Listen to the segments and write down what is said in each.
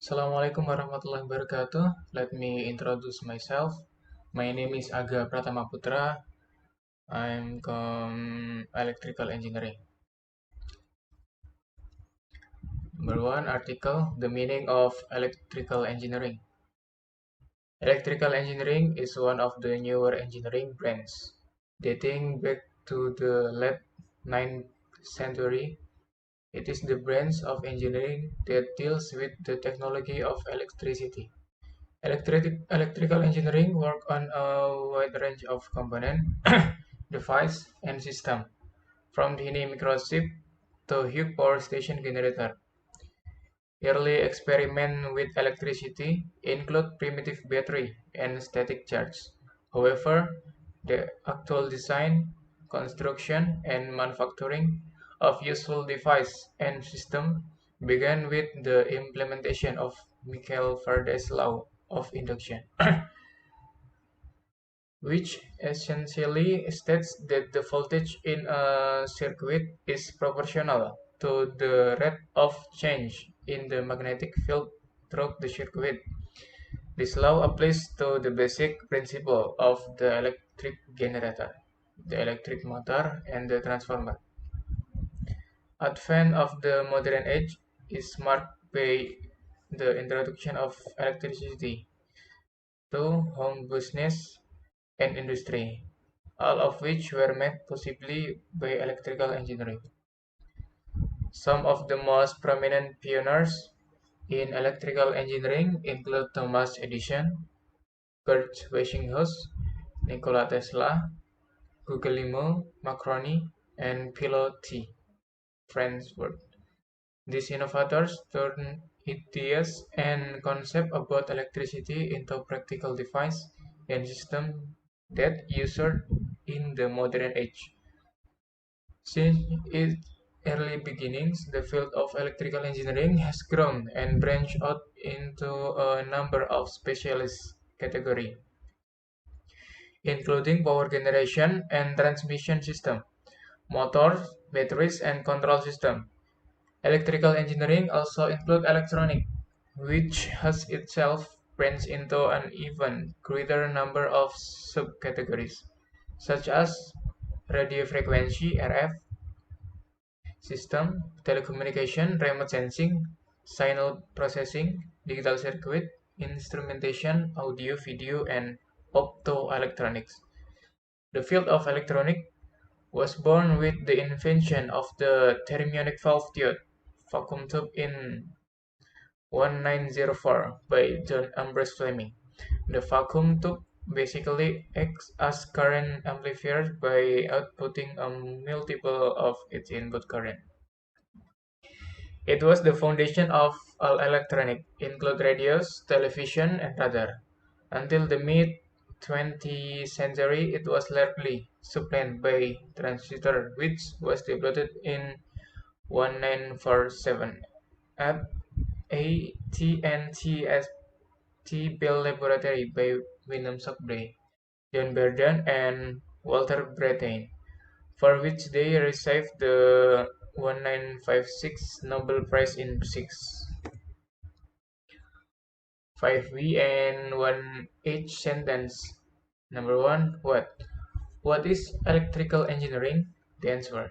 Assalamualaikum warahmatullahi wabarakatuh. Let me introduce myself. My name is Aga Pratama Putra. I'm from electrical engineering. Number one article: the meaning of electrical engineering. Electrical engineering is one of the newer engineering branches, dating back to the late 9th century. It is the branch of engineering that deals with the technology of electricity. Electrical engineering work on a wide range of component, device, and system, from tiny microchip to huge power station generator. Early experiments with electricity include primitive battery and static charge. However, the actual design, construction, and manufacturing of useful device and system began with the implementation of Michael Faraday's law of induction, which essentially states that the voltage in a circuit is proportional to the rate of change in the magnetic field through the circuit. This law applies to the basic principle of the electric generator, the electric motor, and the transformer. Advent of the modern age is marked by the introduction of electricity to home business and industry, all of which were made possibly by electrical engineering. Some of the most prominent pioneers in electrical engineering include Thomas Edison, George Westinghouse, Nikola Tesla, Guglielmo Marconi, and Philo T. Farnsworth. These innovators turned ideas and concepts about electricity into practical devices and systems that used in the modern age. Since its early beginnings, the field of electrical engineering has grown and branched out into a number of specialist categories, including power generation and transmission system, motors, batteries, and control system. Electrical engineering also includes electronics, which has itself branched into an even greater number of subcategories, such as radio frequency (RF) system, telecommunication, remote sensing, signal processing, digital circuit, instrumentation, audio, video, and optoelectronics. The field of electronics was born with the invention of the thermionic valve diode vacuum tube in 1904 by John Ambrose Fleming. The vacuum tube basically acts as current amplifier by outputting a multiple of its input current. It was the foundation of all electronics, including radios, television, and radar. Until the mid-20th century, it was largely supplanted by transistor, which was developed in 1947 at AT&T Bell Laboratory by William Shockley, John Bardeen, and Walter Brattain, for which they received the 1956 Nobel Prize in Physics. 5V and 1H sentence. Number 1. What? What is electrical engineering? The answer.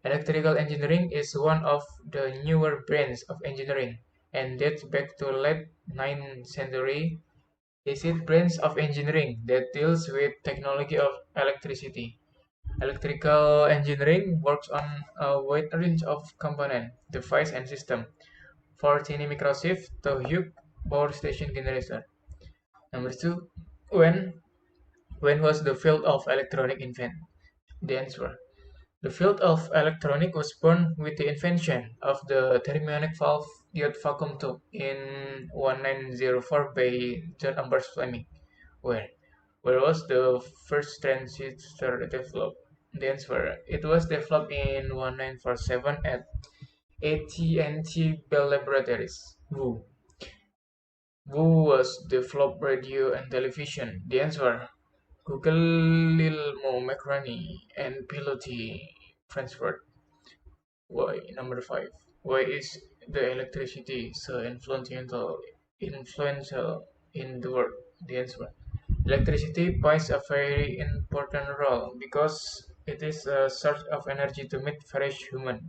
Electrical engineering is one of the newer branches of engineering and dates back to late 9th century. Is it branch of engineering that deals with technology of electricity. Electrical engineering works on a wide range of components, devices, and systems, for tiny microchip to huge power station generator. Number 2. When? When was the field of electronic invented? The answer. The field of electronics was born with the invention of the thermionic valve diode vacuum tube in 1904 by John Ambrose Fleming. Where? Where was the first transistor developed? The answer. It was developed in 1947 at AT&T Bell Laboratories. Who was developed radio and television? The answer. Guglielmo Marconi and Philo T. Farnsworth. Why? Number 5. Why is the electricity so influential in the world? The answer. Electricity plays a very important role because it is a source of energy to meet various human.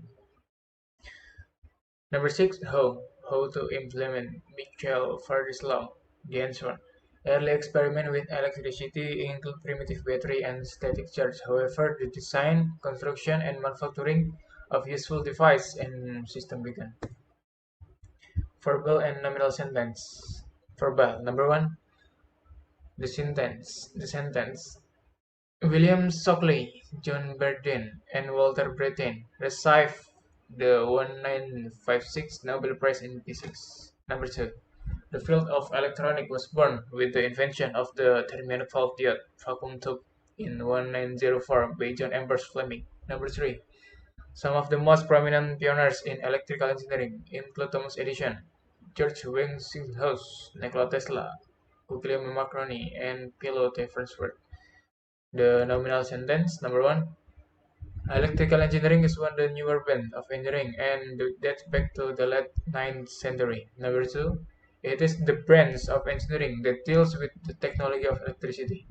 Number 6. How to implement Michel-Farade's law? The answer. Early experiments with electricity include primitive battery and static charge. However, the design, construction, and manufacturing of useful device and system began. Verbal and nominal sentence. Verbal. Number 1. The sentence. William Shockley, John Bardeen, and Walter Brattain received the 1956 Nobel Prize in Physics. Number 2. The field of electronics was born with the invention of the thermionic valve diode vacuum tube in 1904 by John Ambrose Fleming. Number 3. Some of the most prominent pioneers in electrical engineering include Thomas Edison, George Westinghouse, Nikola Tesla, Guglielmo Marconi, and Philo T. Farnsworth. The nominal sentence. Number 1. Electrical engineering is one of the newer branch of engineering and dates back to the late 9th century. Number 2. It is the branch of engineering that deals with the technology of electricity.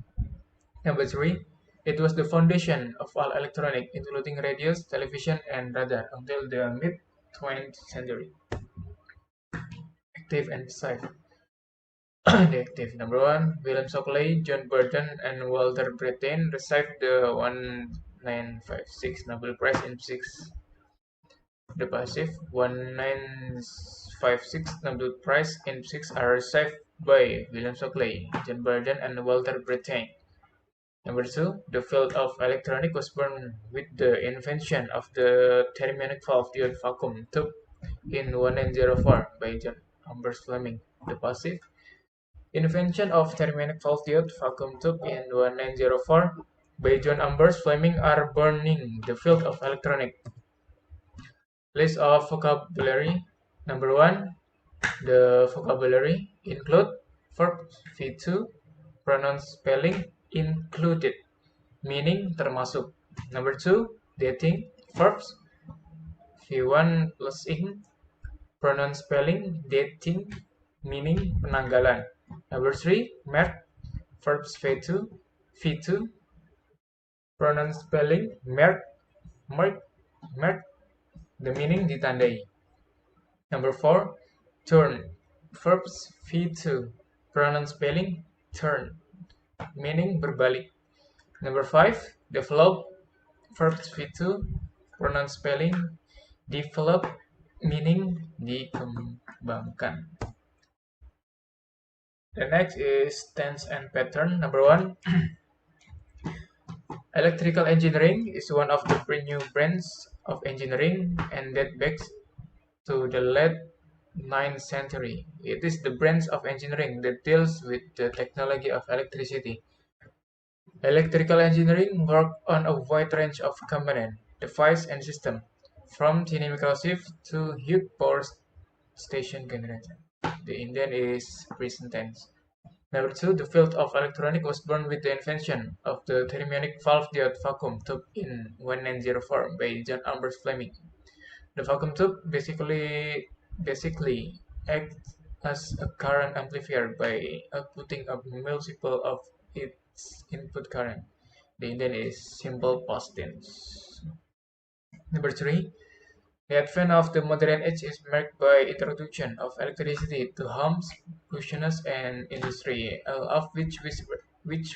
Number 3. It was the foundation of all electronics, including radios, television, and radar, until the mid-20th century. Active and passive. The active. Number 1. William Shockley, John Bardeen, and Walter Brattain received the 1956 Nobel Prize in Physics. The passive. 1956 Nobel Prize in Physics are received by William Shockley, John Bardeen, and Walter Brattain. Number 2. The field of electronics was born with the invention of the thermionic valve diode vacuum tube in 1904 by John Ambrose Fleming. The passive. Invention of thermionic valve diode vacuum tube in 1904 by John Ambrose Fleming are burning the field of electronics. List of vocabulary. Number 1. The vocabulary include verb V2, pronoun spelling included, meaning termasuk. Number 2. Dating verbs V1 plus ing, pronoun spelling dating, meaning penanggalan. Number 3. Merk verbs V2, pronoun spelling merk, the meaning ditandai. Number 4. Turn verbs V2, pronoun spelling turn, meaning berbalik. Number 5. Develop verbs V2, pronoun spelling develop, meaning dikembangkan. The next is tense and pattern. Number 1. Electrical engineering is one of the new branches of engineering and that backs to the late 9th century. It is the branch of engineering that deals with the technology of electricity. Electrical engineering works on a wide range of components, devices, and systems, from tiny microchip to huge power station generator. The Indian is present tense. Number 2. The field of electronics was born with the invention of the thermionic valve diode vacuum tube in 1904 by John Ambrose Fleming. The vacuum tube basically acts as a current amplifier by outputting a multiple of its input current. The Indian is simple past tense. Number 3. The advent of the modern age is marked by introduction of electricity to homes, business, and industry, all of which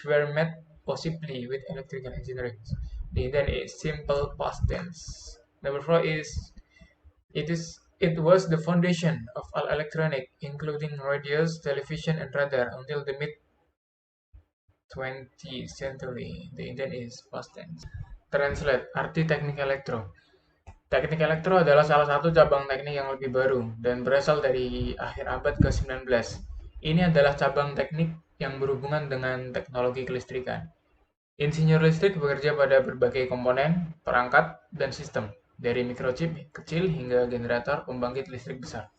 were made possibly with electrical engineering. The Indian is simple past tense. Number 4 is it was the foundation of all electronics, including radios, television, and radar, until the mid-20th century. The Indian is past tense. Translate arti teknik elektro. Teknik elektro adalah salah satu cabang teknik yang lebih baru dan berasal dari akhir abad ke-19. Ini adalah cabang teknik yang berhubungan dengan teknologi kelistrikan. Insinyur listrik bekerja pada berbagai komponen, perangkat, dan sistem, dari mikrochip kecil hingga generator pembangkit listrik besar.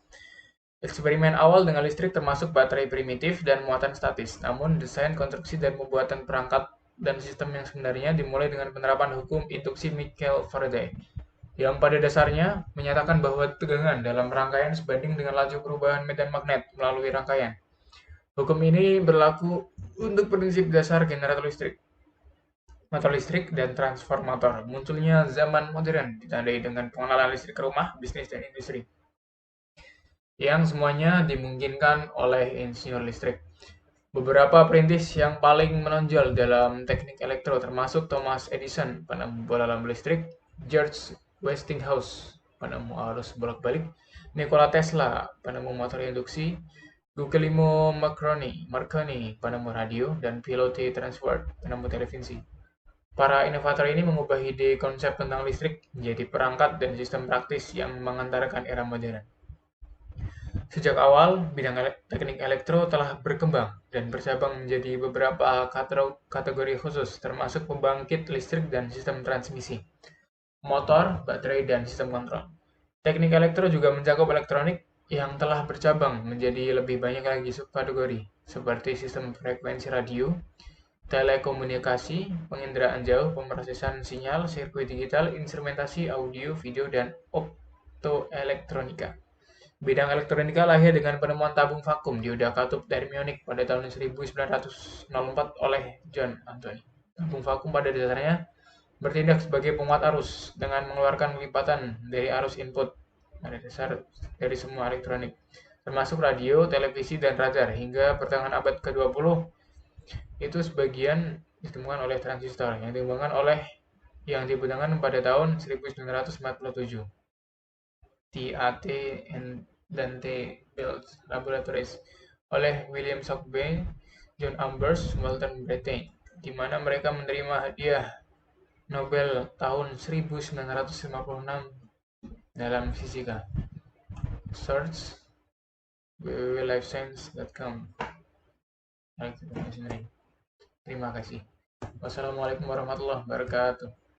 Eksperimen awal dengan listrik termasuk baterai primitif dan muatan statis, namun desain, konstruksi, dan pembuatan perangkat dan sistem yang sebenarnya dimulai dengan penerapan hukum induksi Michael Faraday. yang pada dasarnya menyatakan bahwa tegangan dalam rangkaian sebanding dengan laju perubahan medan magnet melalui rangkaian. Hukum ini berlaku untuk prinsip dasar generator listrik, motor listrik, dan transformator. Munculnya zaman modern ditandai dengan pengenalan listrik ke rumah, bisnis, dan industri, yang semuanya dimungkinkan oleh insinyur listrik. Beberapa perintis yang paling menonjol dalam teknik elektro termasuk Thomas Edison, penemu bola lampu listrik, George Westinghouse, penemu arus bolak-balik, Nikola Tesla, penemu motor induksi, Guglielmo Marconi, penemu radio, dan Philo T. Transworth, penemu televisi. Para inovator ini mengubah ide konsep tentang listrik menjadi perangkat dan sistem praktis yang mengantarkan era modern. Sejak awal, bidang teknik elektro telah berkembang dan bercabang menjadi beberapa kategori khusus, termasuk pembangkit listrik dan sistem transmisi, motor, baterai, dan sistem kontrol. Teknik elektro juga mencakup elektronik yang telah bercabang menjadi lebih banyak lagi subkategori, seperti sistem frekuensi radio, telekomunikasi, penginderaan jauh, pemrosesan sinyal, sirkuit digital, instrumentasi audio, video, dan optoelektronika. Bidang elektronika lahir dengan penemuan tabung vakum dioda katup dari Munich pada tahun 1904 oleh John Anthony. Tabung vakum pada dasarnya bertindak sebagai penguat arus dengan mengeluarkan lipatan dari arus input pada dasar dari semua elektronik, termasuk radio, televisi, dan radar. Hingga pertengahan abad ke-20, itu sebagian ditemukan oleh transistor yang dikembangkan pada tahun 1947. TAT dan T. Bell Laboratories oleh William Shockley, John Ambers, Walter Brattain, di mana mereka menerima hadiah Nobel tahun 1956 dalam fisika. Search www.lifescience.com. Terima kasih. Wassalamualaikum warahmatullahi wabarakatuh.